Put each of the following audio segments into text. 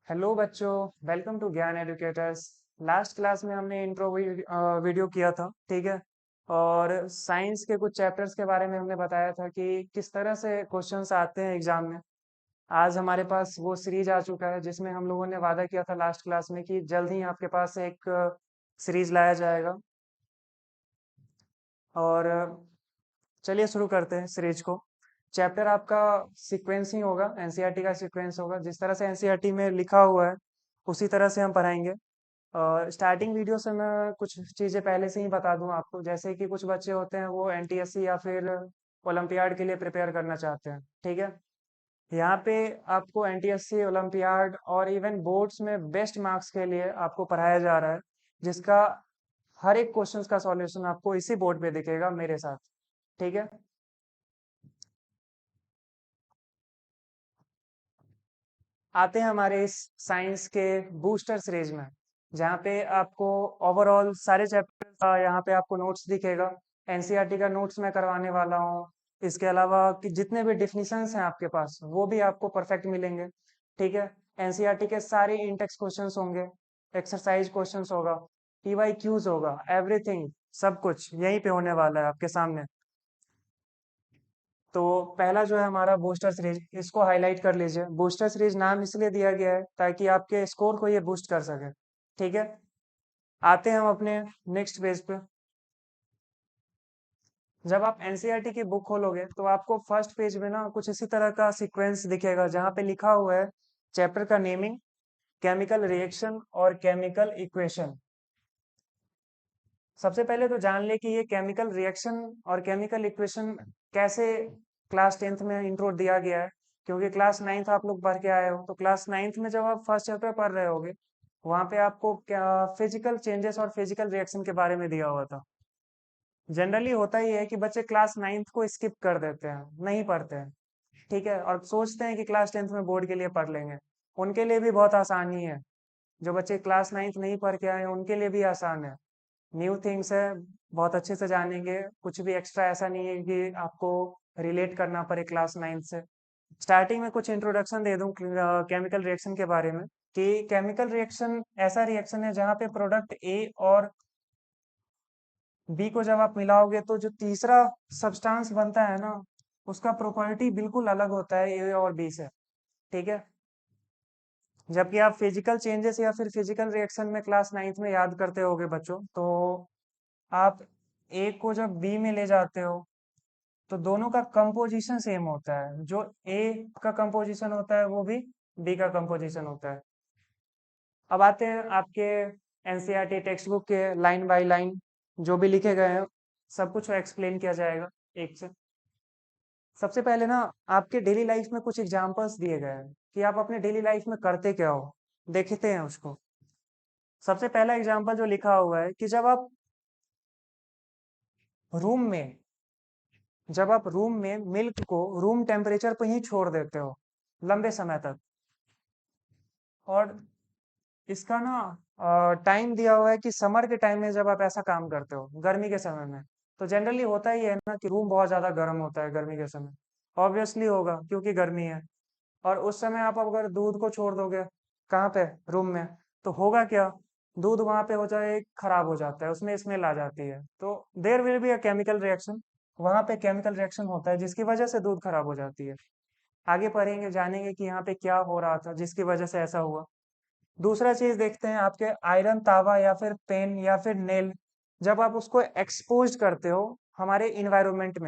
Hello बच्चों। Welcome to ज्ञान educators. Last class में हमने इंट्रो वीडियो किया था, ठीक है। और साइंस के कुछ चैप्टर्स के बारे में हमने बताया था कि किस तरह से क्वेश्चंस आते हैं एग्जाम में। आज हमारे पास वो सीरीज आ चुका है जिसमें हम लोगों ने वादा किया था लास्ट क्लास में कि जल्द ही आपके पास एक सीरीज लाया जाएगा। और चलिए शुरू करते हैं सीरीज को। चैप्टर आपका सीक्वेंस ही होगा, एनसीईआरटी का सीक्वेंस होगा। जिस तरह से एनसीईआरटी में लिखा हुआ है उसी तरह से हम पढ़ाएंगे। स्टार्टिंग वीडियो से मैं कुछ चीज़ें पहले से ही बता दूं आपको, जैसे कि कुछ बच्चे होते हैं वो एनटीएससी या फिर ओलंपियाड के लिए प्रिपेयर करना चाहते हैं, ठीक है। यहाँ पे आपको एनटीएससी, ओलंपियाड और इवन बोर्ड्स में बेस्ट मार्क्स के लिए आपको पढ़ाया जा रहा है, जिसका हर एक क्वेश्चंस का सॉल्यूशन आपको इसी बोर्ड पे दिखेगा मेरे साथ, ठीक है। आते हैं हमारे इस साइंस के बूस्टर सीरीज में, जहाँ पे आपको ओवरऑल सारे चैप्टर का यहाँ पे आपको नोट्स दिखेगा। एनसीईआरटी का नोट्स मैं करवाने वाला हूँ। इसके अलावा कि जितने भी डिफिनीशंस हैं आपके पास वो भी आपको परफेक्ट मिलेंगे, ठीक है। एनसीईआरटी के सारे इंटेक्स क्वेश्चंस होंगे, एक्सरसाइज क्वेश्चंस होगा, पीवाई क्यूज होगा, एवरीथिंग सब कुछ यहीं पे होने वाला है आपके सामने। तो पहला जो है हमारा बूस्टर सीरीज, इसको हाईलाइट कर लीजिए। बूस्टर सीरीज नाम इसलिए दिया गया है ताकि आपके स्कोर को ये बूस्ट कर सके, ठीक है। आते हैं हम अपने नेक्स्ट पेज पे। जब आप एनसीईआरटी की बुक खोलोगे तो आपको फर्स्ट पेज में ना कुछ इसी तरह का सीक्वेंस दिखेगा, जहाँ पे लिखा हुआ है चैप्टर का नेमिंग, केमिकल रिएक्शन और केमिकल इक्वेशन। सबसे पहले तो जान ले कि ये केमिकल रिएक्शन और केमिकल इक्वेशन कैसे क्लास 10th में इंट्रो दिया गया है। क्योंकि क्लास 9th आप लोग पढ़ के आए हो, तो क्लास 9th में जब आप फर्स्ट चैप्टर पढ़ रहे होगे वहां पे आपको क्या फिजिकल चेंजेस और फिजिकल रिएक्शन के बारे में दिया हुआ था। जनरली होता ही है कि बच्चे क्लास 9th को स्किप कर देते हैं, नहीं पढ़ते हैं, ठीक है, और सोचते हैं कि क्लास 10th में बोर्ड के लिए पढ़ लेंगे। उनके लिए भी बहुत आसानी है, जो बच्चे क्लास 9th नहीं पढ़ के आए हैं उनके लिए भी आसान है। न्यू थिंग्स है, बहुत अच्छे से जानेंगे। कुछ भी एक्स्ट्रा ऐसा नहीं है कि आपको रिलेट करना पड़े क्लास 9 से। स्टार्टिंग में कुछ इंट्रोडक्शन दे दूं केमिकल रिएक्शन के बारे में, कि केमिकल रिएक्शन ऐसा रिएक्शन है जहाँ पे प्रोडक्ट ए और बी को जब आप मिलाओगे तो जो तीसरा सब्सटेंस बनता है ना, उसका प्रॉपर्टी बिल्कुल अलग होता है ए और बी से, ठीक है। जबकि आप फिजिकल चेंजेस या फिर फिजिकल रिएक्शन में क्लास 9th में याद करते होगे बच्चों, तो आप ए को जब बी में ले जाते हो तो दोनों का कंपोजिशन सेम होता है। जो ए का कंपोजिशन होता है वो भी बी का कंपोजिशन होता है। अब आते हैं आपके एनसीईआरटी टेक्स्ट बुक के लाइन बाय लाइन, जो भी लिखे गए हैं सब कुछ एक्सप्लेन किया जाएगा एक से। सबसे पहले ना आपके डेली लाइफ में कुछ एग्जांपल्स दिए गए हैं कि आप अपने डेली लाइफ में करते क्या हो, देखते हैं उसको। सबसे पहला एग्जांपल जो लिखा हुआ है कि रूम में जब आप रूम में मिल्क को रूम टेम्परेचर पर ही छोड़ देते हो लंबे समय तक, और इसका ना टाइम दिया हुआ है कि समर के टाइम में जब आप ऐसा काम करते हो, गर्मी के समय में तो जनरली होता ही है ना कि रूम बहुत ज्यादा गर्म होता है गर्मी के समय। ऑब्वियसली होगा क्योंकि गर्मी है। और उस समय आप अगर दूध को छोड़ दोगे कहाँ पे, रूम में, तो होगा क्या, दूध वहां पे हो जाए खराब हो जाता है, उसमें स्मेल आ जाती है। तो there will be a chemical reaction, वहां पे केमिकल रिएक्शन होता है जिसकी वजह से दूध खराब हो जाती है। आगे पढ़ेंगे जानेंगे कि यहाँ पे क्या हो रहा था जिसकी वजह से ऐसा हुआ। दूसरा चीज देखते हैं आपके आयरन तावा या फिर पेन या फिर नेल, जब आप उसको एक्सपोज करते हो हमारे इन्वायरमेंट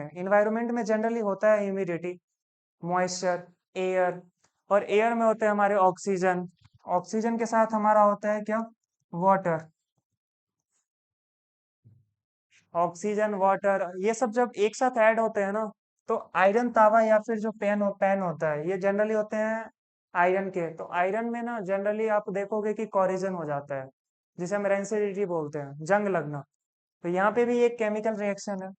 में जनरली होता है ह्यूमिडिटी, मॉइस्चर, एयर। और एयर में होते हैं हमारे ऑक्सीजन, ऑक्सीजन के साथ हमारा होता है क्या, वाटर। ऑक्सीजन वाटर ये सब जब एक साथ ऐड होते हैं ना, तो आयरन तावा या फिर जो पेन होता है ये जनरली होते हैं आयरन के। तो आयरन में ना जनरली आप देखोगे कि कॉरिजन हो जाता है, जिसे हम रेंसिडिटी बोलते हैं, जंग लगना। तो यहाँ पे भी एक केमिकल रिएक्शन है,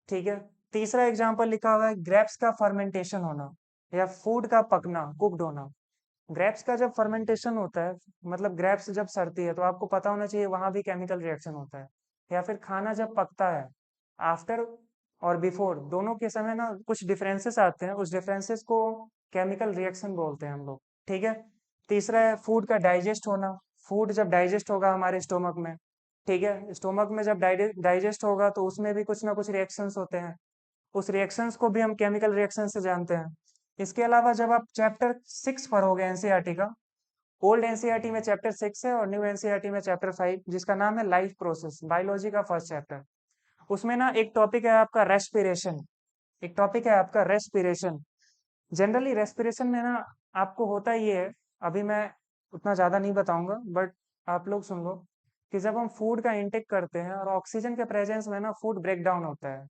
ठीक है। तीसरा एग्जांपल लिखा हुआ है ग्रेप्स का फर्मेंटेशन होना या फूड का पकना, कुक्ड होना। ग्रेप्स का जब फर्मेंटेशन होता है, मतलब ग्रेप्स जब सड़ती है, तो आपको पता होना चाहिए वहां भी केमिकल रिएक्शन होता है। या फिर खाना जब पकता है, आफ्टर और बिफोर दोनों के समय ना कुछ डिफरेंसेस आते हैं, उस डिफरेंसेस को केमिकल रिएक्शन बोलते हैं हम लोग, ठीक है। तीसरा है फूड का डाइजेस्ट होना। फूड जब डाइजेस्ट होगा हमारे स्टोमक में, ठीक है, स्टोमक में जब डाइजेस्ट होगा तो उसमें भी कुछ ना कुछ रिएक्शंस होते हैं। उस रिएक्शंस को भी हम केमिकल रिएक्शन से जानते हैं। इसके अलावा जब आप चैप्टर 6 पढ़ोगे एनसीईआरटी का, ओल्ड एनसीईआरटी में चैप्टर 6 है और न्यू एनसीईआरटी में चैप्टर 5, जिसका नाम है लाइफ प्रोसेस, बायोलॉजी का फर्स्ट चैप्टर। उसमें ना एक टॉपिक है आपका रेस्पिरेशन। एक टॉपिक है आपका रेस्पिरेशन। जनरली रेस्पिरेशन में ना आपको होता ये है, अभी मैं उतना ज़्यादा नहीं बताऊंगा, बट आप लोग सुन लो कि जब हम फूड का इंटेक करते हैं और ऑक्सीजन के प्रेजेंस में ना फूड ब्रेक डाउन होता है।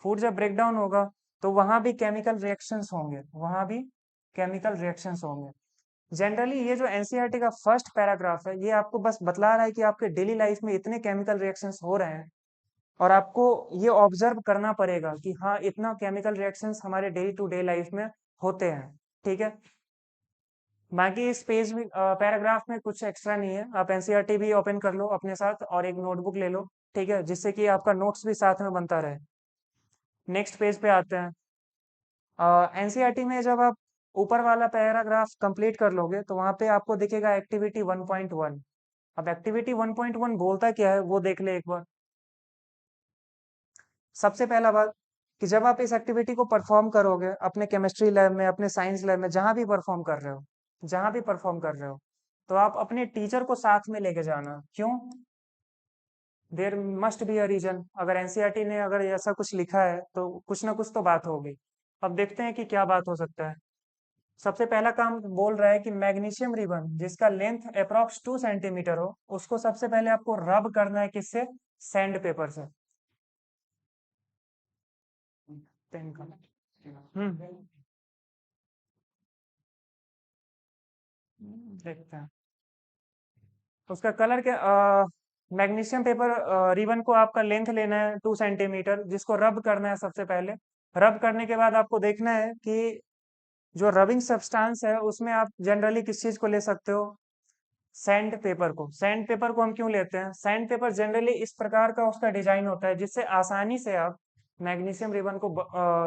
फूड जब ब्रेक डाउन होगा तो वहां भी केमिकल रिएक्शंस होंगे, वहां भी केमिकल रिएक्शंस होंगे। जनरली ये जो एनसीईआरटी का फर्स्ट पैराग्राफ है, ये आपको बस बतला रहा है कि आपके डेली लाइफ में इतने केमिकल रिएक्शंस हो रहे हैं और आपको ये ऑब्जर्व करना पड़ेगा कि हाँ, इतना केमिकल रिएक्शंस हमारे डे टू डे लाइफ में होते हैं। ठीक है, बाकी इस पेज में पैराग्राफ में कुछ एक्स्ट्रा नहीं है। आप एनसीईआरटी भी ओपन कर लो अपने साथ और एक नोटबुक ले लो, ठीक है, जिससे कि आपका नोट्स भी साथ में बनता रहे। नेक्स्ट पेज पे आते हैं। एनसीईआरटी में जब आप ऊपर वाला पैराग्राफ कंप्लीट कर लोगे तो वहां पे आपको दिखेगा एक्टिविटी 1.1। अब एक्टिविटी 1.1 बोलता क्या है वो देख ले एक बार। सबसे पहला बात कि जब आप इस एक्टिविटी को परफॉर्म करोगे अपने केमिस्ट्री लैब में, अपने साइंस लैब में, जहां भी परफॉर्म कर रहे हो, जहां भी परफॉर्म कर रहे हो, तो आप अपने टीचर को साथ में लेके जाना। क्यों? There must be a reason. अगर एनसीईआरटी ने अगर ऐसा कुछ लिखा है तो कुछ ना कुछ तो बात होगी। अब देखते हैं कि क्या बात हो सकता है। सबसे पहला काम बोल रहा है कि मैग्नीशियम रिबन जिसका लेंथ अप्रॉक्स 2 सेंटीमीटर हो, उसको सबसे पहले आपको रब करना है। किससे? सैंड पेपर से। पेन का। देखते हैं उसका कलर क्या। मैग्नीशियम पेपर रिबन को आपका लेंथ लेना है 2 सेंटीमीटर, जिसको रब करना है सबसे पहले। रब करने के बाद आपको देखना है कि जो रबिंग सब्सटेंस है उसमें आप जनरली किस चीज को ले सकते हो? सैंड पेपर को। सैंड पेपर को हम क्यों लेते हैं? सैंड पेपर जनरली इस प्रकार का उसका डिजाइन होता है जिससे आसानी से आप मैग्नीशियम रिबन को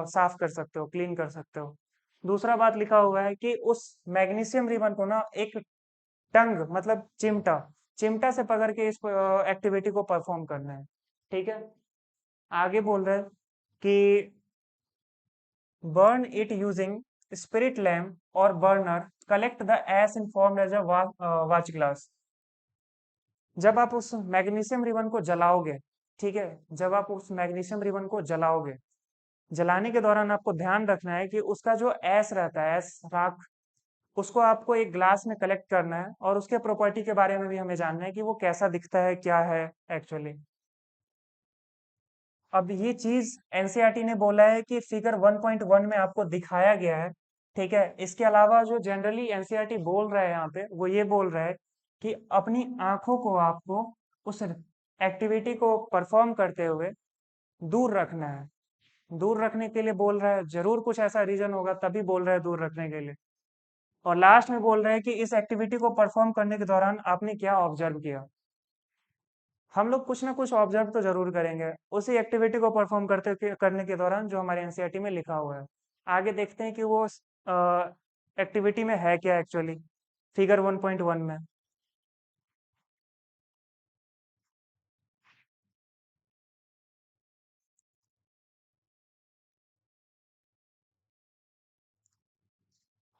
साफ कर सकते हो, क्लीन कर सकते हो। दूसरा बात लिखा हुआ है कि उस मैग्नीशियम रिबन को ना एक टंग मतलब चिमटा, चिमटा से पकड़ के इस एक्टिविटी को परफॉर्म करना है। ठीक है, आगे बोल रहे हैं कि burn it using spirit lamp or burner, collect the ash in formed as a watch glass। जब आप उस मैग्नीशियम रिबन को जलाओगे, ठीक है, जब आप उस मैग्नीशियम रिबन को जलाओगे, जलाने के दौरान आपको ध्यान रखना है कि उसका जो ऐश रहता है, ऐश राख, उसको आपको एक ग्लास में कलेक्ट करना है और उसके प्रॉपर्टी के बारे में भी हमें जानना है कि वो कैसा दिखता है, क्या है एक्चुअली। अब ये चीज एनसीईआरटी ने बोला है कि फिगर 1.1 में आपको दिखाया गया है। ठीक है, इसके अलावा जो जनरली एनसीईआरटी बोल रहा है यहाँ पे, वो ये बोल रहा है कि अपनी आंखों को आपको उस एक्टिविटी को परफॉर्म करते हुए दूर रखना है। दूर रखने के लिए बोल रहा है, जरूर कुछ ऐसा रीजन होगा तभी बोल रहा है दूर रखने के लिए। और लास्ट में बोल रहे हैं कि इस एक्टिविटी को परफॉर्म करने के दौरान आपने क्या ऑब्जर्व किया। हम लोग कुछ ना कुछ ऑब्जर्व तो जरूर करेंगे उसी एक्टिविटी को परफॉर्म करने के दौरान जो हमारे एनसीईआरटी में लिखा हुआ है। आगे देखते हैं कि वो एक्टिविटी में है क्या एक्चुअली, फिगर 1.1 में।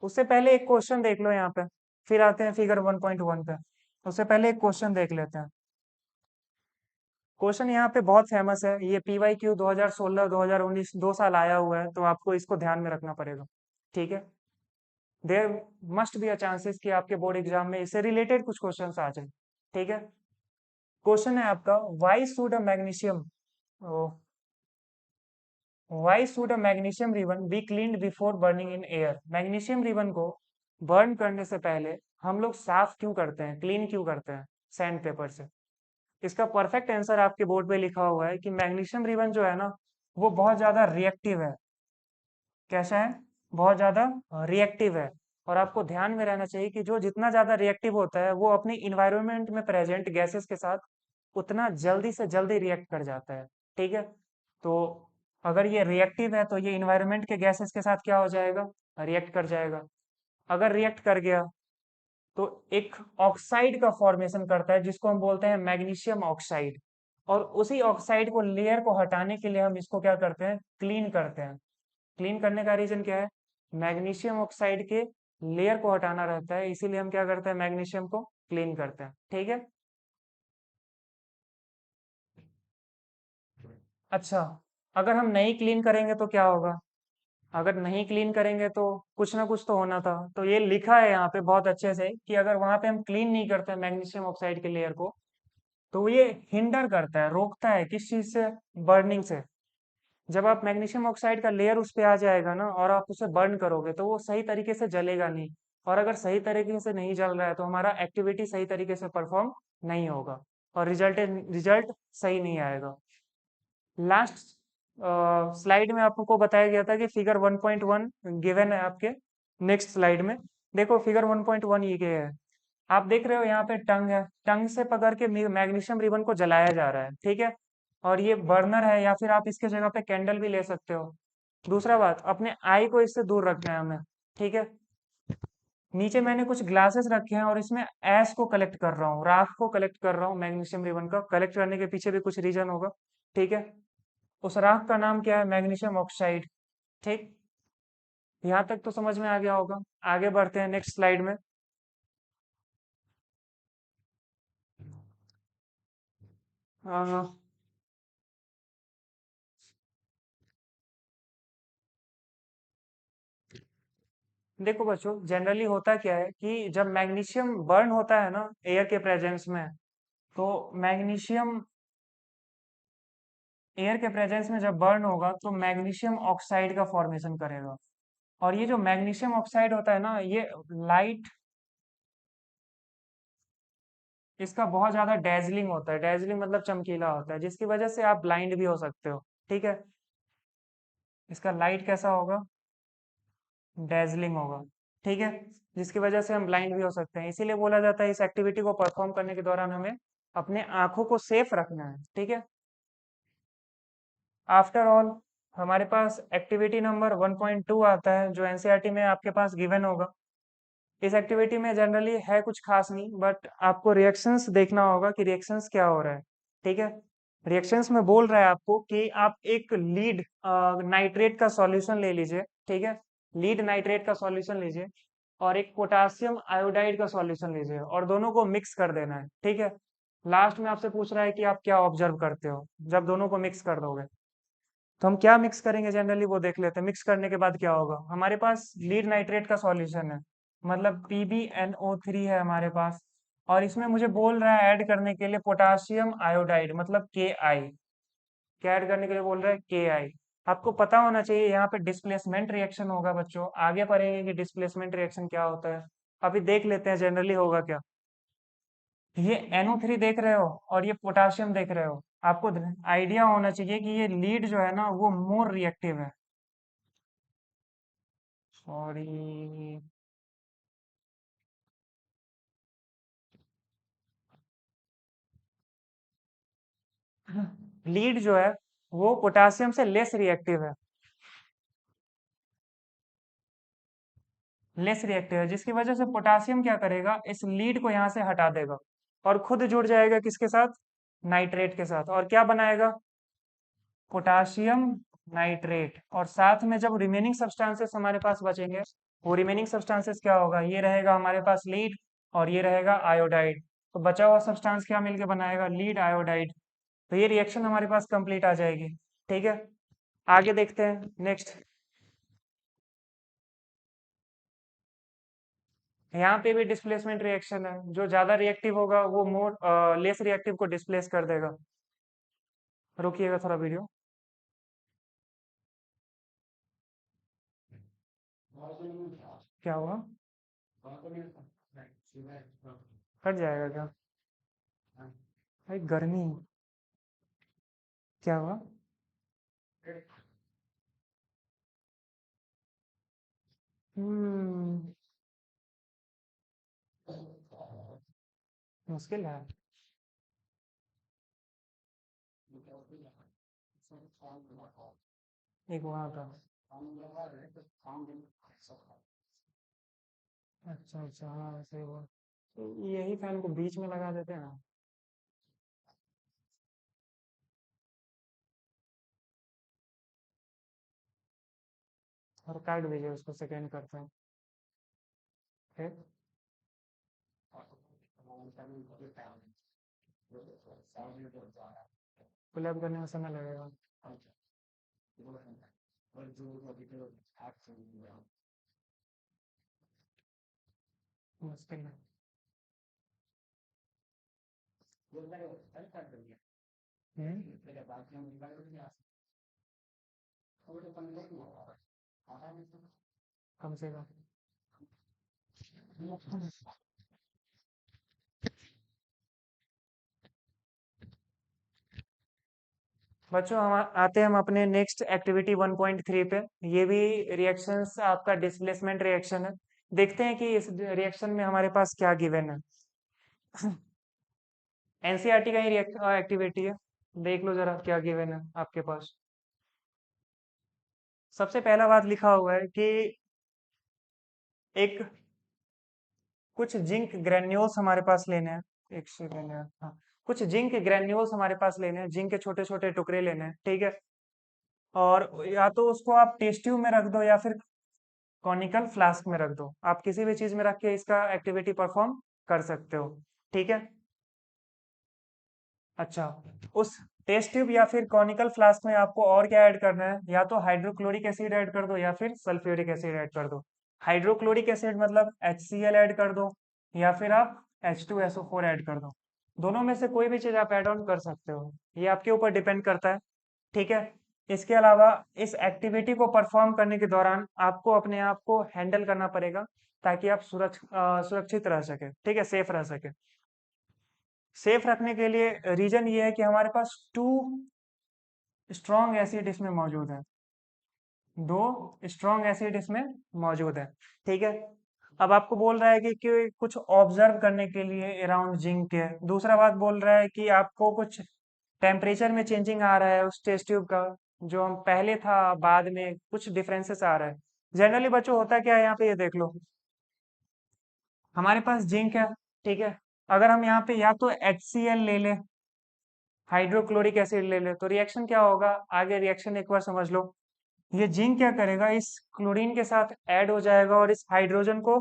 उससे पहले एक क्वेश्चन देख लो यहाँ पे, फिर आते हैं फिगर 1.1 पे। उससे पहले एक क्वेश्चन देख लेते हैं। क्वेश्चन यहाँ पे बहुत फेमस है, ये PYQ 2016 2019 2 साल आया हुआ है, तो आपको इसको ध्यान में रखना पड़ेगा। ठीक है, देर मस्ट बी अ चांसेस कि आपके बोर्ड एग्जाम में इससे रिलेटेड कुछ क्वेश्चंस आ जाए। ठीक है, क्वेश्चन है आपका, why should a magnesium why should a magnesium ribbon be cleaned before burning in air. Magnesium ribbon को बर्न करने से पहले हम लोग साफ क्यों करते हैं, क्लीन क्यों करते हैं सैंड पेपर से? इसका परफेक्ट आंसर आपके बोर्ड पे लिखा हुआ है कि मैग्नीशियम रिबन जो है ना, वो बहुत ज्यादा रिएक्टिव है। कैसा है? बहुत ज्यादा रिएक्टिव है। और आपको ध्यान में रहना चाहिए कि जो जितना ज्यादा रिएक्टिव होता है वो अपनी इन्वायरमेंट में प्रेजेंट गैसेस के साथ उतना जल्दी से जल्दी रिएक्ट कर जाता है। ठीक है, तो अगर ये रिएक्टिव है तो ये इन्वायरमेंट के गैसेस के साथ क्या हो जाएगा? रिएक्ट कर जाएगा। अगर रिएक्ट कर गया तो एक ऑक्साइड का फॉर्मेशन करता है जिसको हम बोलते हैं मैग्नीशियम ऑक्साइड। और उसी ऑक्साइड को लेयर को हटाने के लिए हम इसको क्या करते हैं, क्लीन करते हैं। क्लीन करने का रीजन क्या है, मैग्नीशियम ऑक्साइड के लेयर को हटाना रहता है, इसीलिए हम क्या करते हैं, मैग्नीशियम को क्लीन करते हैं। ठीक है। अच्छा, अगर हम नहीं क्लीन करेंगे तो क्या होगा, अगर नहीं क्लीन करेंगे तो कुछ ना कुछ तो होना था। तो ये लिखा है यहाँ पे बहुत अच्छे से कि अगर वहां पे हम क्लीन नहीं करते मैग्नीशियम ऑक्साइड के लेयर को, तो ये हिंडर करता है, रोकता है किस चीज से, बर्निंग से। जब आप मैग्नीशियम ऑक्साइड का लेयर उस पे आ जाएगा ना और आप उसे बर्न करोगे तो वो सही तरीके से जलेगा नहीं। और अगर सही तरीके से नहीं जल रहा है तो हमारा एक्टिविटी सही तरीके से परफॉर्म नहीं होगा और रिजल्ट सही नहीं आएगा। लास्ट स्लाइड में आपको बताया गया था कि फिगर 1.1 गिवन है आपके। नेक्स्ट स्लाइड में देखो, फिगर 1.1 ये क्या है। आप देख रहे हो यहाँ पे टंग है, टंग से पकड़ के मैग्नीशियम रिबन को जलाया जा रहा है, ठीक है। और ये बर्नर है, या फिर आप इसके जगह पे कैंडल भी ले सकते हो। दूसरा बात, अपने आई को इससे दूर रखना है हमें, ठीक है। नीचे मैंने कुछ ग्लासेस रखे हैं और इसमें ऐश को कलेक्ट कर रहा हूँ, राख को कलेक्ट कर रहा हूँ मैग्नीशियम रिबन का। कलेक्ट करने के पीछे भी कुछ रीजन होगा, ठीक है। उस राख का नाम क्या है, मैग्नीशियम ऑक्साइड। ठीक, यहाँ तक तो समझ में आ गया होगा। आगे बढ़ते हैं नेक्स्ट स्लाइड में। अ, देखो बच्चों, जनरली होता क्या है कि जब मैग्नीशियम बर्न होता है ना एयर के प्रेजेंस में, तो मैग्नीशियम एयर के प्रेजेंस में जब बर्न होगा तो मैग्नीशियम ऑक्साइड का फॉर्मेशन करेगा। और ये जो मैग्नीशियम ऑक्साइड होता है ना, ये लाइट, इसका बहुत ज्यादा डेजलिंग होता है। डेजलिंग मतलब चमकीला होता है, जिसकी वजह से आप ब्लाइंड भी हो सकते हो, ठीक है। इसका लाइट कैसा होगा, डेजलिंग होगा, ठीक है। जिसकी वजह से हम ब्लाइंड भी हो सकते हैं। इसीलिए बोला जाता है इस एक्टिविटी को परफॉर्म करने के दौरान हमें अपने आंखों को सेफ रखना है, ठीक है। आफ्टर ऑल, हमारे पास एक्टिविटी नंबर 1.2 आता है जो एनसीईआरटी में आपके पास गिवन होगा। इस एक्टिविटी में जनरली है कुछ खास नहीं, बट आपको रिएक्शंस देखना होगा कि रिएक्शंस क्या हो रहा है, ठीक है। रिएक्शंस में बोल रहा है आपको कि आप एक लीड नाइट्रेट का सॉल्यूशन ले लीजिए, ठीक है। लीड नाइट्रेट का सॉल्यूशन लीजिए और एक पोटासियम आयोडाइड का सॉल्यूशन लीजिए और दोनों को मिक्स कर देना है, ठीक है। लास्ट में आपसे पूछ रहा है कि आप क्या ऑब्जर्व करते हो जब दोनों को मिक्स कर दोगे। तो हम क्या मिक्स करेंगे जनरली वो देख लेते हैं। मिक्स करने के बाद क्या होगा, हमारे पास लीड नाइट्रेट का सॉल्यूशन है, मतलब PbNO3 है हमारे पास। और इसमें मुझे बोल रहा है ऐड करने के लिए पोटासियम आयोडाइड, मतलब Ki। क्या ऐड करने के लिए बोल रहा है, Ki। आपको पता होना चाहिए यहाँ पे डिस्प्लेसमेंट रिएक्शन होगा बच्चों, आगे पढ़ेंगे कि डिस्प्लेसमेंट रिएक्शन क्या होता है। अभी देख लेते हैं जनरली होगा क्या। ये NO3 देख रहे हो और ये पोटासियम देख रहे हो। आपको आइडिया होना चाहिए कि ये लीड जो है ना वो मोर रिएक्टिव है। सॉरी, लीड जो है वो पोटासियम से लेस रिएक्टिव है। लेस रिएक्टिव है, जिसकी वजह से पोटासियम क्या करेगा, इस लीड को यहाँ से हटा देगा और खुद जुड़ जाएगा किसके साथ, नाइट्रेट के साथ। और क्या बनाएगा, पोटासियम नाइट्रेट। और साथ में जब रिमेनिंग सब्सटेंसेस हमारे पास बचेंगे, वो रिमेनिंग सब्सटेंसेस क्या होगा, ये रहेगा हमारे पास लीड और ये रहेगा आयोडाइड। तो बचा हुआ सब्सटेंस क्या मिलके बनाएगा, लीड आयोडाइड। तो ये रिएक्शन हमारे पास कंप्लीट आ जाएगी, ठीक है। आगे देखते हैं नेक्स्ट। यहाँ पे भी डिस्प्लेसमेंट रिएक्शन है, जो ज्यादा रिएक्टिव होगा वो मोर लेस रिएक्टिव को डिस्प्लेस कर देगा। रुकिएगा थोड़ा वीडियो। क्या हुआ, कट जाएगा क्या, भाई गर्मी, क्या हुआ। हम्म, मुश्किल है। एक वहाँ का, अच्छा अच्छा, हाँ सही हुआ। यही फैन को बीच में लगा देते हैं ना। और काट दीजिए उसको, सेकेंड करते हैं। फिर पुलअप करने में समय लगेगा। मुश्किल है। हम्म, कम से कम। बच्चों हम आते हैं हम अपने नेक्स्ट एक्टिविटी 1.3 पे। ये भी रिएक्शंस आपका डिस्प्लेसमेंट रिएक्शन है। देखते हैं कि इस रिएक्शन में हमारे पास क्या गिवन है। एनसीईआरटी का ही एक्टिविटी है। देख लो जरा क्या गिवन है आपके पास। सबसे पहला बात लिखा हुआ है कि एक कुछ जिंक ग्रेन्यूल्स हमारे पास लेने हैं। एक सेकेंड यार, हाँ। कुछ जिंक ग्रेन्यूल्स हमारे पास लेने हैं, जिंक के छोटे छोटे टुकड़े लेने हैं, ठीक है। और या तो उसको आप टेस्ट ट्यूब में रख दो या फिर कॉनिकल फ्लास्क में रख दो। आप किसी भी चीज में रख के इसका एक्टिविटी परफॉर्म कर सकते हो, ठीक है। अच्छा, उस टेस्ट ट्यूब या फिर कॉनिकल फ्लास्क में आपको और क्या ऐड करना है? या तो हाइड्रोक्लोरिक एसिड ऐड कर दो या फिर सल्फ्यूरिक एसिड ऐड कर दो। हाइड्रोक्लोरिक एसिड मतलब HCl ऐड कर दो, या फिर आप H2SO4 ऐड कर दो। दोनों में से कोई भी चीज आप ऐड ऑन कर सकते हो, ये आपके ऊपर डिपेंड करता है, ठीक है। इसके अलावा इस एक्टिविटी को परफॉर्म करने के दौरान आपको अपने आप को हैंडल करना पड़ेगा, ताकि आप सुरक्षित रह सके, ठीक है, सेफ रह सके। सेफ रखने के लिए रीजन ये है कि हमारे पास 2 स्ट्रॉन्ग एसिड इसमें मौजूद है। 2 स्ट्रॉन्ग एसिड इसमें मौजूद है, ठीक है। अब आपको बोल रहा है कि कुछ ऑब्जर्व करने के लिए अराउंड जिंक है। दूसरा बात बोल रहा है कि आपको कुछ टेम्परेचर में चेंजिंग आ रहा है उस टेस्ट ट्यूब का, जो हम पहले था बाद में कुछ डिफरेंसेस आ रहा है। जनरली बच्चों होता क्या है, यहाँ पे ये देख लो, हमारे पास जिंक है, ठीक है। अगर हम यहाँ पे या तो HCl ले लें, हाइड्रोक्लोरिक एसिड ले ले, तो रिएक्शन क्या होगा? आगे रिएक्शन एक बार समझ लो। ये जिंक क्या करेगा, इस क्लोरीन के साथ ऐड हो जाएगा और इस हाइड्रोजन को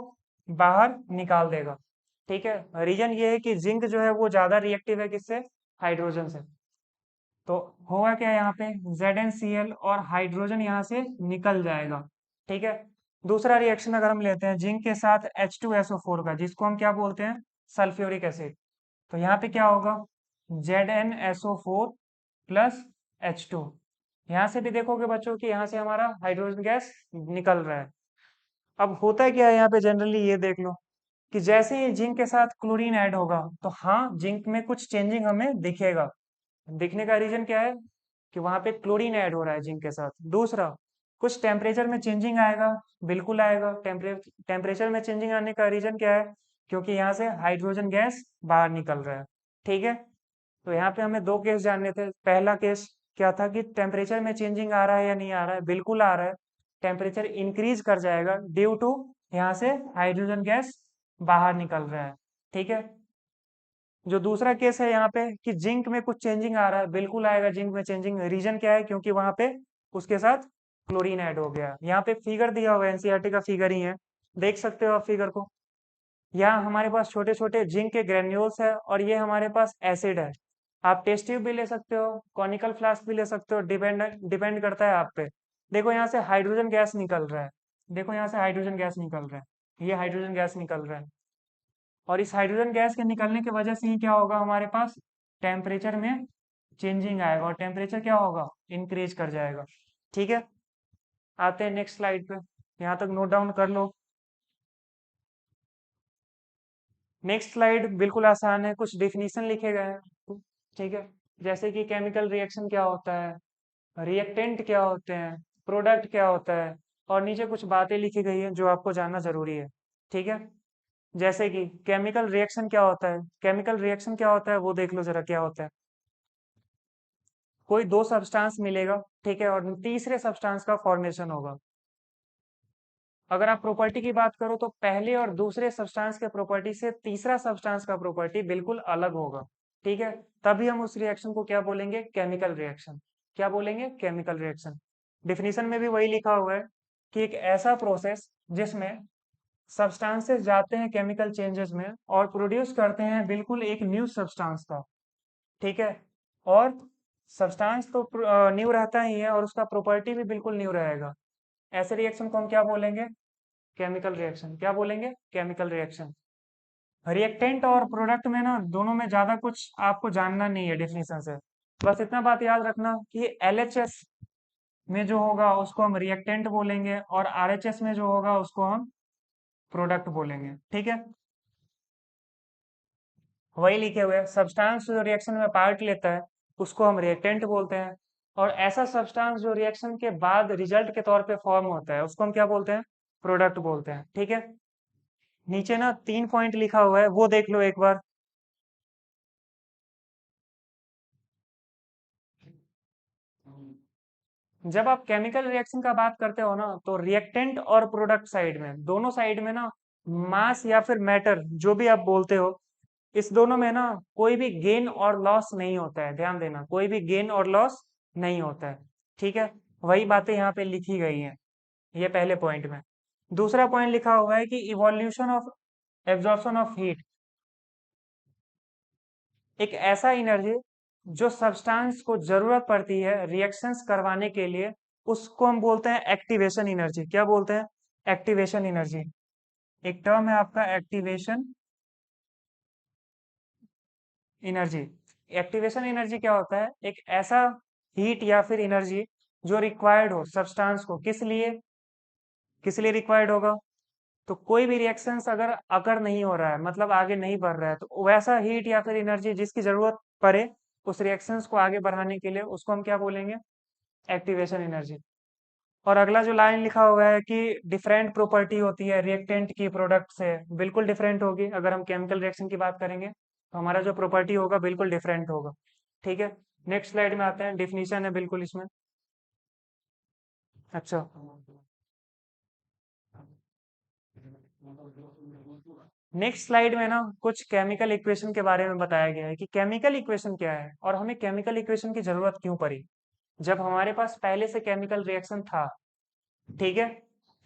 बाहर निकाल देगा, ठीक है। रीजन ये है कि जिंक जो है वो ज्यादा रिएक्टिव है किससे? हाइड्रोजन से। तो होगा क्या यहाँ पे, ZnCl और हाइड्रोजन यहाँ से निकल जाएगा, ठीक है। दूसरा रिएक्शन अगर हम लेते हैं जिंक के साथ H2SO4 का, जिसको हम क्या बोलते हैं? Sulphuric acid. तो यहाँ पे क्या होगा? ZnSO4 plus H2। यहाँ से भी देखोगे बच्चों कि यहाँ से हमारा हाइड्रोजन गैस निकल रहा है। अब होता है क्या है यहाँ पे, जनरली ये देख लो कि जैसे ही जिंक के साथ क्लोरीन ऐड होगा, तो हाँ जिंक में कुछ चेंजिंग हमें दिखेगा। दिखने का रीजन क्या है? कि वहां पे क्लोरीन ऐड हो रहा है जिंक के साथ। दूसरा, कुछ टेम्परेचर में चेंजिंग आएगा, बिल्कुल आएगा। टेम्परेचर में चेंजिंग आने का रीजन क्या है? क्योंकि यहाँ से हाइड्रोजन गैस बाहर निकल रहा है, ठीक है। तो यहाँ पे हमें 2 केस जानने थे। पहला केस क्या था कि टेम्परेचर में चेंजिंग आ रहा है या नहीं आ रहा है? बिल्कुल आ रहा है। टेम्परेचर इंक्रीज कर जाएगा ड्यू टू यहाँ से हाइड्रोजन गैस बाहर निकल रहा है, ठीक है। जो दूसरा केस है यहाँ पे कि जिंक में कुछ चेंजिंग आ रहा है, बिल्कुल आएगा जिंक में चेंजिंग। रीजन क्या है? क्योंकि वहां पे उसके साथ क्लोरीन ऐड हो गया। यहाँ पे फिगर दिया हुआ है, एनसीईआरटी का फिगर ही है, देख सकते हो आप फिगर को। यहाँ हमारे पास छोटे छोटे जिंक के ग्रेन्यूल्स है और ये हमारे पास एसिड है। आप टेस्ट ट्यूब भी ले सकते हो, कॉनिकल फ्लास्क भी ले सकते हो, डिपेंड डिपेंड करता है आप पे। देखो यहाँ से हाइड्रोजन गैस निकल रहा है, देखो यहाँ से हाइड्रोजन गैस निकल रहा है, ये हाइड्रोजन गैस निकल रहा है। और इस हाइड्रोजन गैस के निकलने की वजह से ही क्या होगा, हमारे पास टेम्परेचर में चेंजिंग आएगा और टेम्परेचर क्या होगा? इंक्रीज कर जाएगा, ठीक है। आते हैं नेक्स्ट स्लाइड पे, यहाँ तक नोट डाउन कर लो। नेक्स्ट स्लाइड बिल्कुल आसान है, कुछ डेफिनेशन लिखे गए हैं, ठीक है। जैसे कि केमिकल रिएक्शन क्या होता है, रिएक्टेंट क्या होते हैं, प्रोडक्ट क्या होता है, और नीचे कुछ बातें लिखी गई हैं जो आपको जानना जरूरी है, ठीक है। जैसे कि केमिकल रिएक्शन क्या होता है, केमिकल रिएक्शन क्या होता है वो देख लो जरा क्या होता है। कोई 2 सब्सटेंस मिलेगा, ठीक है, और तीसरे सब्सटेंस का फॉर्मेशन होगा। अगर आप प्रॉपर्टी की बात करो तो पहले और दूसरे सब्सटेंस के प्रॉपर्टी से तीसरा सब्सटेंस का प्रॉपर्टी बिल्कुल अलग होगा। ठीक है, तभी हम उस रिएक्शन को क्या बोलेंगे, केमिकल रिएक्शन। क्या बोलेंगे, केमिकल रिएक्शन। डिफिनीशन में भी वही लिखा हुआ है कि एक ऐसा प्रोसेस जिसमें सब्सटेंसेस जाते हैं केमिकल चेंजेस में और प्रोड्यूस करते हैं बिल्कुल एक न्यू सब्सटेंस का। ठीक है, और सब्सटेंस तो न्यू रहता ही है और उसका प्रॉपर्टी भी बिल्कुल न्यू रहेगा। ऐसे रिएक्शन को हम क्या बोलेंगे, केमिकल रिएक्शन। क्या बोलेंगे, केमिकल रिएक्शन। रिएक्टेंट और प्रोडक्ट में ना दोनों में ज्यादा कुछ आपको जानना नहीं है डिफिनीशन से। बस इतना बात याद रखना कि एलएचएस में जो होगा उसको हम रिएक्टेंट बोलेंगे और आरएचएस में जो होगा उसको हम प्रोडक्ट बोलेंगे। ठीक है, वही लिखे हुए सब्सटेंस जो रिएक्शन में पार्ट लेता है उसको हम रिएक्टेंट बोलते हैं, और ऐसा सब्सटेंस जो रिएक्शन के बाद रिजल्ट के तौर पे फॉर्म होता है उसको हम क्या बोलते हैं, प्रोडक्ट बोलते हैं। ठीक है, नीचे ना 3 पॉइंट लिखा हुआ है वो देख लो एक बार। जब आप केमिकल रिएक्शन का बात करते हो ना तो रिएक्टेंट और प्रोडक्ट साइड में, दोनों साइड में ना मास या फिर मैटर जो भी आप बोलते हो, इस दोनों में ना कोई भी गेन और लॉस नहीं होता है। ध्यान देना, कोई भी गेन और लॉस नहीं होता है। ठीक है, वही बातें यहाँ पे लिखी गई हैं ये पहले पॉइंट में। दूसरा पॉइंट लिखा हुआ है कि evolution of absorption of heat, एक ऐसा एनर्जी जो सब्सटेंस को जरूरत पड़ती है रिएक्शंस करवाने के लिए, उसको हम बोलते हैं एक्टिवेशन एनर्जी। क्या बोलते हैं, एक्टिवेशन एनर्जी। एक टर्म है आपका एक्टिवेशन एनर्जी। एक्टिवेशन एनर्जी क्या होता है, एक ऐसा हीट या फिर एनर्जी जो रिक्वायर्ड हो सब्सटेंस को, किस लिए रिक्वायर्ड होगा, तो कोई भी रिएक्शंस अगर अगर नहीं हो रहा है, मतलब आगे नहीं बढ़ रहा है, तो वैसा हीट या फिर एनर्जी जिसकी जरूरत पड़े उस रिएक्शंस को आगे बढ़ाने के लिए, उसको हम क्या बोलेंगे, एक्टिवेशन एनर्जी। और अगला जो लाइन लिखा हुआ है कि डिफरेंट प्रॉपर्टी होती है रिएक्टेंट की प्रोडक्ट से, बिल्कुल डिफरेंट होगी। अगर हम केमिकल रिएक्शन की बात करेंगे तो हमारा जो प्रॉपर्टी होगा बिल्कुल डिफरेंट होगा। ठीक है, नेक्स्ट स्लाइड में आते हैं, डिफिनीशन है बिल्कुल इसमें। अच्छा, नेक्स्ट स्लाइड में ना कुछ केमिकल इक्वेशन के बारे में बताया गया है कि केमिकल इक्वेशन क्या है और हमें केमिकल इक्वेशन की जरूरत क्यों पड़ी जब हमारे पास पहले से केमिकल रिएक्शन था। ठीक है,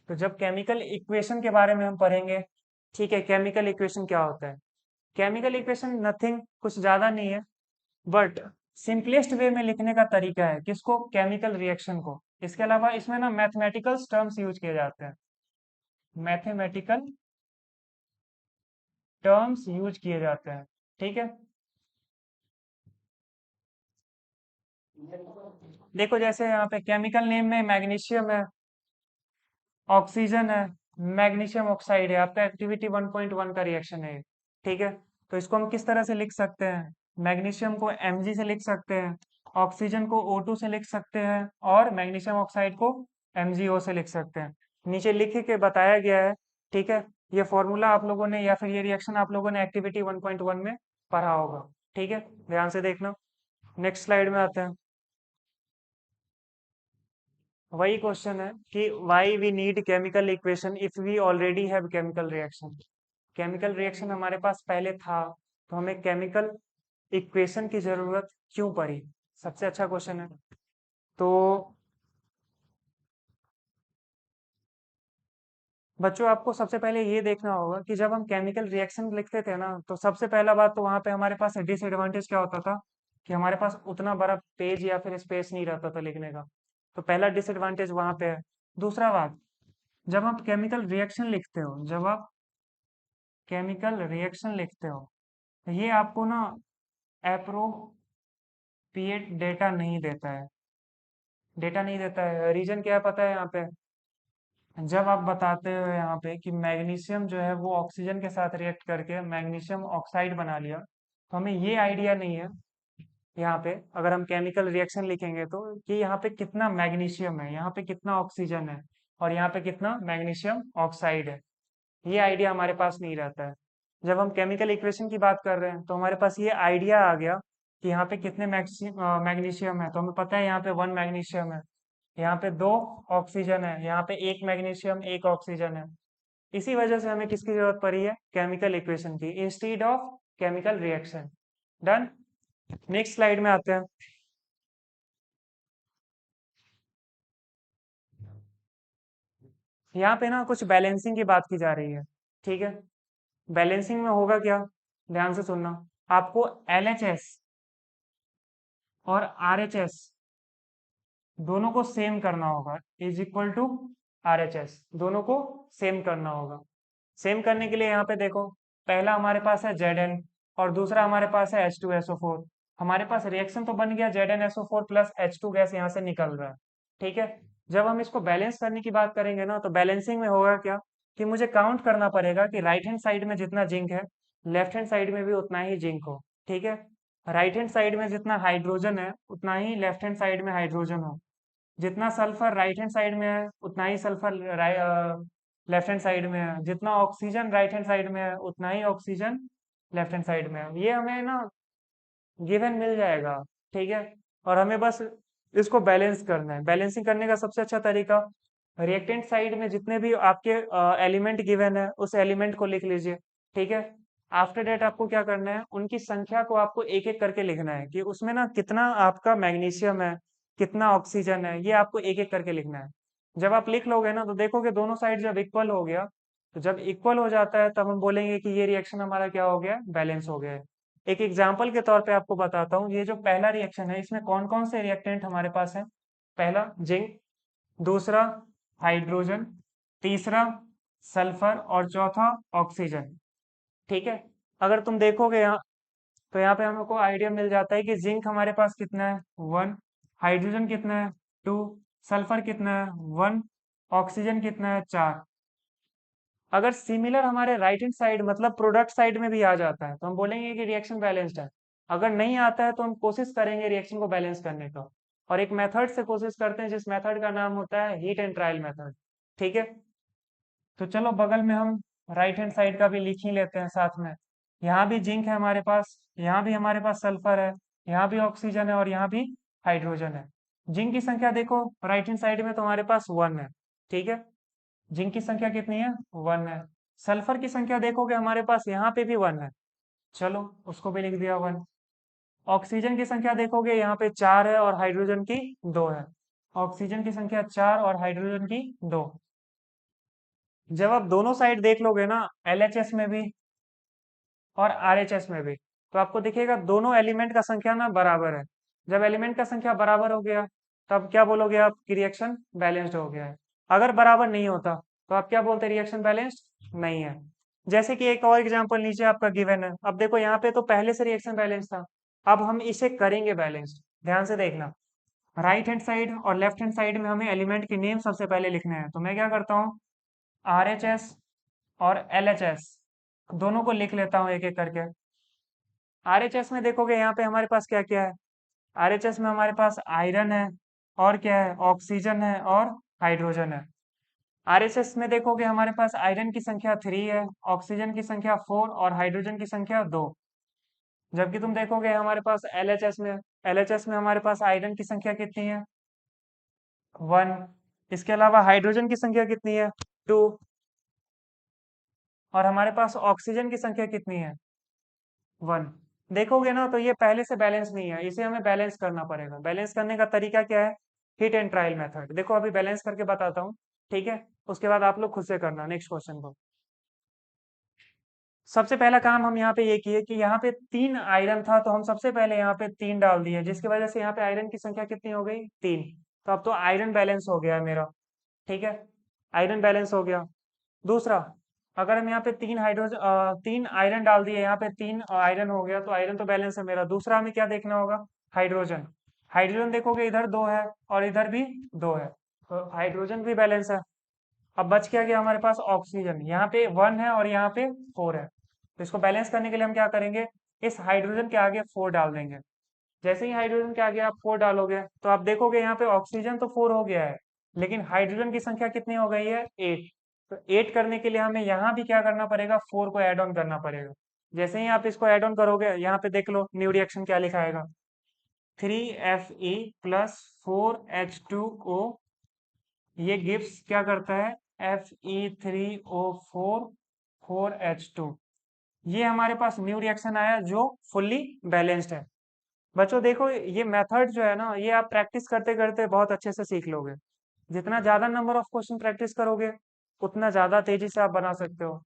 तो जब केमिकल इक्वेशन के बारे में हम पढ़ेंगे, ठीक है, केमिकल इक्वेशन क्या होता है। केमिकल इक्वेशन नथिंग, कुछ ज्यादा नहीं है, बट सिंपलेस्ट वे में लिखने का तरीका है किसको, केमिकल रिएक्शन को। इसके अलावा इसमें ना मैथमेटिकल टर्म्स यूज किए जाते हैं, मैथमेटिकल टर्म्स यूज किए जाते हैं। ठीक है, देखो जैसे यहाँ पे केमिकल नेम में मैग्नीशियम है, ऑक्सीजन है, मैग्नीशियम ऑक्साइड है, आपका एक्टिविटी 1.1 का रिएक्शन है। ठीक है, तो इसको हम किस तरह से लिख सकते हैं, मैग्नीशियम को Mg से लिख सकते हैं, ऑक्सीजन को O2 से लिख सकते हैं और मैग्नीशियम ऑक्साइड को MgO से लिख सकते हैं। नीचे लिख के बताया गया है। ठीक है, ये फॉर्मूला आप लोगों ने या फिर ये रिएक्शन आप लोगों ने एक्टिविटी 1.1 में पढ़ा होगा। ठीक है, ध्यान से देखना। नेक्स्ट स्लाइड में आते हैं। वही क्वेश्चन है कि why we need chemical equation if we already have chemical reaction. Chemical reaction हमारे पास पहले था तो हमें केमिकल इक्वेशन की जरूरत क्यों पड़ी, सबसे अच्छा क्वेश्चन है। तो बच्चों आपको सबसे पहले ये देखना होगा कि जब हम केमिकल रिएक्शन लिखते थे ना तो सबसे पहला बात तो वहां पे हमारे पास डिसएडवांटेज क्या होता था कि हमारे पास उतना बड़ा पेज या फिर स्पेस नहीं रहता था लिखने का। तो पहला डिसएडवांटेज वहां पे है। दूसरा बात, जब आप केमिकल रिएक्शन लिखते हो, जब आप केमिकल रिएक्शन लिखते हो तो ये आपको ना अप्रोप्रिएट डेटा नहीं देता है, डेटा नहीं देता है। रीजन क्या है पता है यहाँ पे, जब आप बताते हो यहाँ पे कि मैग्नीशियम जो है वो ऑक्सीजन के साथ रिएक्ट करके मैग्नीशियम ऑक्साइड बना लिया, तो हमें ये आइडिया नहीं है यहाँ पे अगर हम केमिकल रिएक्शन लिखेंगे तो कि यहाँ पे कितना मैग्नीशियम है, यहाँ पे कितना ऑक्सीजन है और यहाँ पे कितना मैग्नीशियम ऑक्साइड है। ये आइडिया हमारे पास नहीं रहता है। जब हम केमिकल इक्वेशन की बात कर रहे हैं तो हमारे पास ये आइडिया आ गया कि यहाँ पे कितने मैग्नीशियम है, तो हमें पता है यहाँ पे 1 मैग्नीशियम है। यहाँ पे 2 ऑक्सीजन है, यहाँ पे 1 मैग्नीशियम 1 ऑक्सीजन है। इसी वजह से हमें किसकी जरूरत पड़ी है, केमिकल इक्वेशन की instead of chemical reaction. Done. Next slide में आते हैं। यहाँ पे ना कुछ बैलेंसिंग की बात की जा रही है, ठीक है। बैलेंसिंग में होगा क्या, ध्यान से सुनना। आपको LHS और RHS दोनों को सेम करना होगा, इज इक्वल टू RHS, दोनों को सेम करना होगा। सेम करने के लिए यहाँ पे देखो, पहला हमारे पास है Zn और दूसरा हमारे पास है H2SO4। हमारे पास रिएक्शन तो बन गया, ZnSO4 प्लस H2 गैस यहाँ से निकल रहा है, ठीक है। जब हम इसको बैलेंस करने की बात करेंगे ना, तो बैलेंसिंग में होगा क्या कि मुझे काउंट करना पड़ेगा कि राइट हैंड साइड में जितना जिंक है, लेफ्ट हैंड साइड में भी उतना ही जिंक हो, ठीक है। राइट हैंड साइड में जितना हाइड्रोजन है उतना ही लेफ्ट हैंड साइड में हाइड्रोजन हो। जितना सल्फर राइट हैंड साइड में है उतना ही सल्फर लेफ्ट हैंड साइड में है। जितना ऑक्सीजन राइट हैंड साइड में है उतना ही ऑक्सीजन लेफ्ट हैंड साइड में है। ये हमें ना गिवन मिल जाएगा, ठीक है। और हमें बस इसको बैलेंस करना है। बैलेंसिंग करने का सबसे अच्छा तरीका, रिएक्टेंट साइड में जितने भी आपके एलिमेंट गिवन है उस एलिमेंट को लिख लीजिए, ठीक है। आफ्टर डेट आपको क्या करना है, उनकी संख्या को आपको एक एक करके लिखना है कि उसमें ना कितना आपका मैग्नीशियम है, कितना ऑक्सीजन है, ये आपको एक एक करके लिखना है। जब आप लिख लोगे ना तो देखोगे दोनों साइड जब इक्वल हो गया, तो जब इक्वल हो जाता है तब हम बोलेंगे कि ये रिएक्शन हमारा क्या हो गया, बैलेंस हो गया है। एक एग्जाम्पल के तौर पे आपको बताता हूँ, ये जो पहला रिएक्शन है इसमें कौन कौन से रिएक्टेंट हमारे पास है। पहला जिंक, दूसरा हाइड्रोजन, तीसरा सल्फर और चौथा ऑक्सीजन, ठीक है। अगर तुम देखोगे यहाँ, तो यहाँ पे हमको आइडिया मिल जाता है कि जिंक हमारे पास कितना है, 1, हाइड्रोजन कितना है, 2, सल्फर कितना है, 1, ऑक्सीजन कितना है, 4। अगर सिमिलर हमारे राइट हैंड साइड मतलब प्रोडक्ट साइड में भी आ जाता है तो हम बोलेंगे कि रिएक्शन बैलेंस्ड है। अगर नहीं आता है तो हम कोशिश करेंगे रिएक्शन को बैलेंस करने का, और एक मेथड से कोशिश करते हैं जिस मेथड का नाम होता है हीट एंड ट्रायल मेथड, ठीक है। तो चलो बगल में हम राइट हैंड साइड का भी लिख ही लेते हैं साथ में। यहाँ भी जिंक है हमारे पास, यहाँ भी हमारे पास सल्फर है, यहाँ भी ऑक्सीजन है और यहाँ भी हाइड्रोजन है। जिंक की संख्या देखो राइट हैंड साइड में तो हमारे पास 1 है, ठीक है। जिंक की संख्या कितनी है, 1 है। सल्फर की संख्या देखोगे हमारे पास यहाँ पे भी 1 है, चलो उसको भी लिख दिया 1। ऑक्सीजन की संख्या देखोगे यहाँ पे 4 है और हाइड्रोजन की 2 है। ऑक्सीजन की संख्या 4 और हाइड्रोजन की 2। जब आप दोनों साइड देख लोगे ना, LHS में भी और RHS में भी, तो आपको दिखेगा दोनों एलिमेंट का संख्या ना बराबर है। जब एलिमेंट का संख्या बराबर हो गया तब क्या बोलोगे आप कि रिएक्शन बैलेंस्ड हो गया है। अगर बराबर नहीं होता तो आप क्या बोलते, रिएक्शन बैलेंस्ड नहीं है। जैसे कि एक और एग्जांपल नीचे आपका गिवन है, अब देखो यहाँ पे तो पहले से रिएक्शन बैलेंस था, अब हम इसे करेंगे बैलेंस्ड। ध्यान से देखना, राइट हैंड साइड और लेफ्ट हैंड साइड में हमें एलिमेंट के नेम सबसे पहले लिखने हैं। तो मैं क्या करता हूँ, RHS और LHS दोनों को लिख लेता हूँ एक एक करके। RHS में देखोगे यहाँ पे हमारे पास क्या क्या है, RHS में हमारे पास आयरन है और क्या है, ऑक्सीजन है और हाइड्रोजन है। RHS में देखोगे हमारे पास आयरन की संख्या 3 है, ऑक्सीजन की संख्या 4 और हाइड्रोजन की संख्या 2। जबकि तुम देखोगे हमारे पास LHS में हमारे पास आयरन की संख्या कितनी है, 1। इसके अलावा हाइड्रोजन की संख्या कितनी है, 2। और हमारे पास ऑक्सीजन की संख्या कितनी है, 1। देखोगे ना तो ये पहले से बैलेंस नहीं है, इसे हमें बैलेंस करना पड़ेगा। बैलेंस करने का तरीका क्या है, हिट एंड ट्रायल मेथड। देखो अभी बैलेंस करके बताता हूँ, ठीक है। उसके बाद आप लोग खुद से करना नेक्स्ट क्वेश्चन को। सबसे पहला काम हम यहाँ पे ये किए कि यहाँ पे 3 आयरन था तो हम सबसे पहले यहाँ पे 3 डाल दिए, जिसकी वजह से यहाँ पे आयरन की संख्या कितनी हो गई, 3। तो अब तो आयरन बैलेंस हो गया है मेरा, ठीक है। आयरन बैलेंस हो गया। दूसरा, अगर हम यहाँ पे 3 आयरन डाल दिए, यहाँ पे 3 आयरन हो गया, तो आयरन तो बैलेंस है मेरा। दूसरा हमें क्या देखना होगा, हाइड्रोजन। हाइड्रोजन देखोगे इधर 2 है और इधर भी 2 है, तो हाइड्रोजन भी बैलेंस है। अब बच क्या गया हमारे पास, ऑक्सीजन। यहाँ पे 1 है और यहाँ पे 4 है, तो इसको बैलेंस करने के लिए हम क्या करेंगे, इस हाइड्रोजन के आगे 4 डाल देंगे। जैसे ही हाइड्रोजन के आगे आप 4 डालोगे तो आप देखोगे यहाँ पे ऑक्सीजन तो 4 हो गया है, लेकिन हाइड्रोजन की संख्या कितनी हो गई है, 8। तो 8 करने के लिए हमें यहाँ भी क्या करना पड़ेगा, 4 को ऐड ऑन करना पड़ेगा। जैसे ही आप इसको ऐड ऑन करोगे, यहाँ पे देख लो न्यू रिएक्शन क्या लिखा आएगा, 3Fe प्लस 4H2O ये गिब्स क्या करता है, Fe3O4 4H2। ये हमारे पास न्यू रिएक्शन आया जो फुल्ली बैलेंस्ड है। बच्चों देखो ये मेथड जो है ना, ये आप प्रैक्टिस करते करते बहुत अच्छे से सीख लोगे। जितना ज्यादा नंबर ऑफ क्वेश्चन प्रैक्टिस करोगे उतना ज्यादा तेजी से आप बना सकते हो।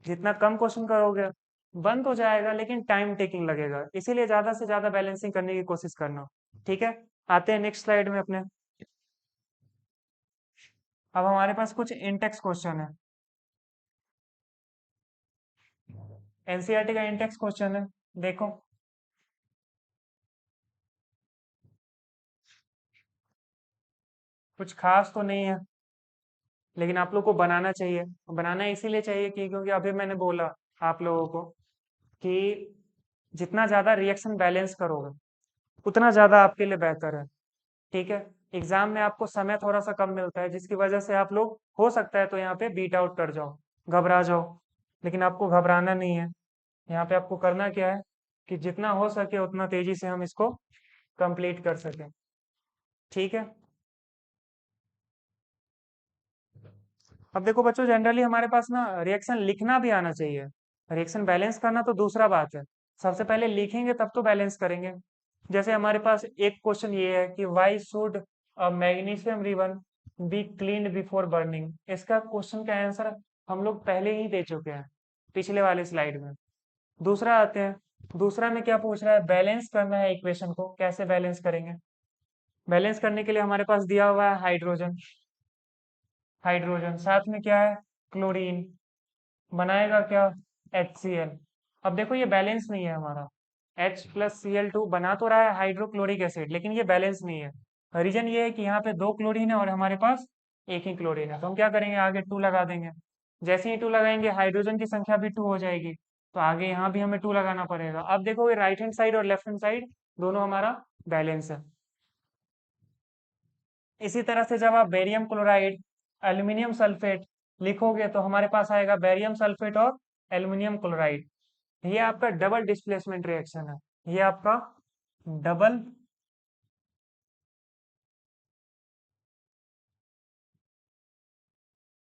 जितना कम क्वेश्चन करोगे बन तो जाएगा लेकिन टाइम टेकिंग लगेगा, इसीलिए ज्यादा से ज्यादा बैलेंसिंग करने की कोशिश करना। ठीक है, आते हैं नेक्स्ट स्लाइड में अपने। अब हमारे पास कुछ इंटेक्स क्वेश्चन है, एनसीईआरटी का इंटेक्स क्वेश्चन है। देखो कुछ खास तो नहीं है, लेकिन आप लोग को बनाना चाहिए। बनाना इसीलिए चाहिए कि क्योंकि अभी मैंने बोला आप लोगों को कि जितना ज्यादा रिएक्शन बैलेंस करोगे उतना ज्यादा आपके लिए बेहतर है। ठीक है, एग्जाम में आपको समय थोड़ा सा कम मिलता है जिसकी वजह से आप लोग हो सकता है तो यहाँ पे बीट आउट कर जाओ, घबरा जाओ। लेकिन आपको घबराना नहीं है। यहाँ पे आपको करना क्या है कि जितना हो सके उतना तेजी से हम इसको कंप्लीट कर सकें। ठीक है, अब देखो बच्चों जनरली हमारे पास ना रिएक्शन लिखना भी आना चाहिए। रिएक्शन बैलेंस करना तो दूसरा बात है, सबसे पहले लिखेंगे तब तो बैलेंस करेंगे। जैसे हमारे पास एक क्वेश्चन ये है कि why should a magnesium ribbon be cleaned before burning. इसका क्वेश्चन का आंसर हम लोग पहले ही दे चुके हैं पिछले वाले स्लाइड में। दूसरा आते हैं, दूसरा में क्या पूछ रहा है, बैलेंस करना है इक्वेशन को। कैसे बैलेंस करेंगे, बैलेंस करने के लिए हमारे पास दिया हुआ है हाइड्रोजन। हाइड्रोजन साथ में क्या है, क्लोरीन, बनाएगा क्या, HCl। अब देखो ये बैलेंस नहीं है हमारा, H+Cl2 बना तो रहा है हाइड्रोक्लोरिक एसिड लेकिन ये बैलेंस नहीं है। रीजन ये है कि यहाँ पे दो क्लोरीन है और हमारे पास एक ही क्लोरीन है, तो हम क्या करेंगे आगे 2 लगा देंगे। जैसे ही 2 लगाएंगे हाइड्रोजन की संख्या भी 2 हो जाएगी, तो आगे यहाँ भी हमें 2 लगाना पड़ेगा। अब देखो ये राइट हैंड साइड और लेफ्ट हैंड साइड दोनों हमारा बैलेंस है। इसी तरह से जब आप बेरियम क्लोराइड एल्यूमिनियम सल्फेट लिखोगे तो हमारे पास आएगा बेरियम सल्फेट और एल्यूमिनियम क्लोराइड। ये आपका डबल डिस्प्लेसमेंट रिएक्शन है। ये आपका डबल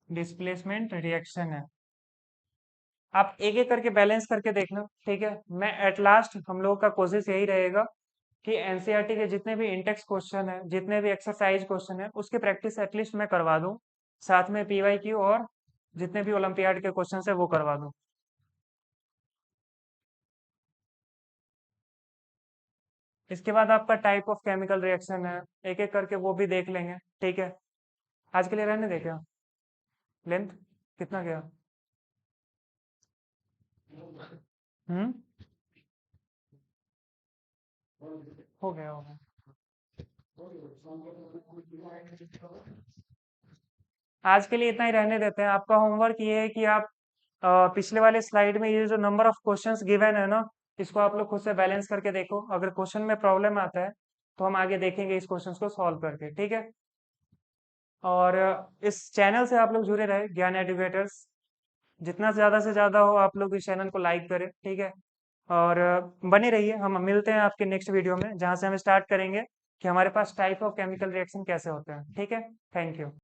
डिस्प्लेसमेंट रिएक्शन है। आप एक एक करके बैलेंस करके देखना। ठीक है, मैं एट लास्ट हम लोगों का कोशिश यही रहेगा कि एनसीईआरटी के जितने भी इंटेक्स क्वेश्चन है, जितने भी एक्सरसाइज क्वेश्चन है, उसकी प्रैक्टिस एटलीस्ट मैं करवा दूं। साथ में पीवाईक्यू और जितने भी ओलंपियाड के क्वेश्चन है वो करवा दूं। इसके बाद आपका टाइप ऑफ केमिकल रिएक्शन है, एक एक करके वो भी देख लेंगे। ठीक है, आज के लिए रहने दे क्या, लेंथ कितना गया। हम्म, हो गया हो गया। आज के लिए इतना ही रहने देते हैं। आपका होमवर्क ये है कि आप पिछले वाले स्लाइड में ये जो नंबर ऑफ क्वेश्चंस गिवन है ना, इसको आप लोग खुद से बैलेंस करके देखो। अगर क्वेश्चन में प्रॉब्लम आता है तो हम आगे देखेंगे इस क्वेश्चंस को सॉल्व करके। ठीक है, और इस चैनल से आप लोग जुड़े रहे, ज्ञान एडुकेटर्स। जितना ज्यादा से ज्यादा हो आप लोग इस चैनल को लाइक करें। ठीक है, और बने रहिए। हम मिलते हैं आपके नेक्स्ट वीडियो में जहां से हम स्टार्ट करेंगे कि हमारे पास टाइप ऑफ केमिकल रिएक्शन कैसे होते हैं। ठीक है, थैंक यू।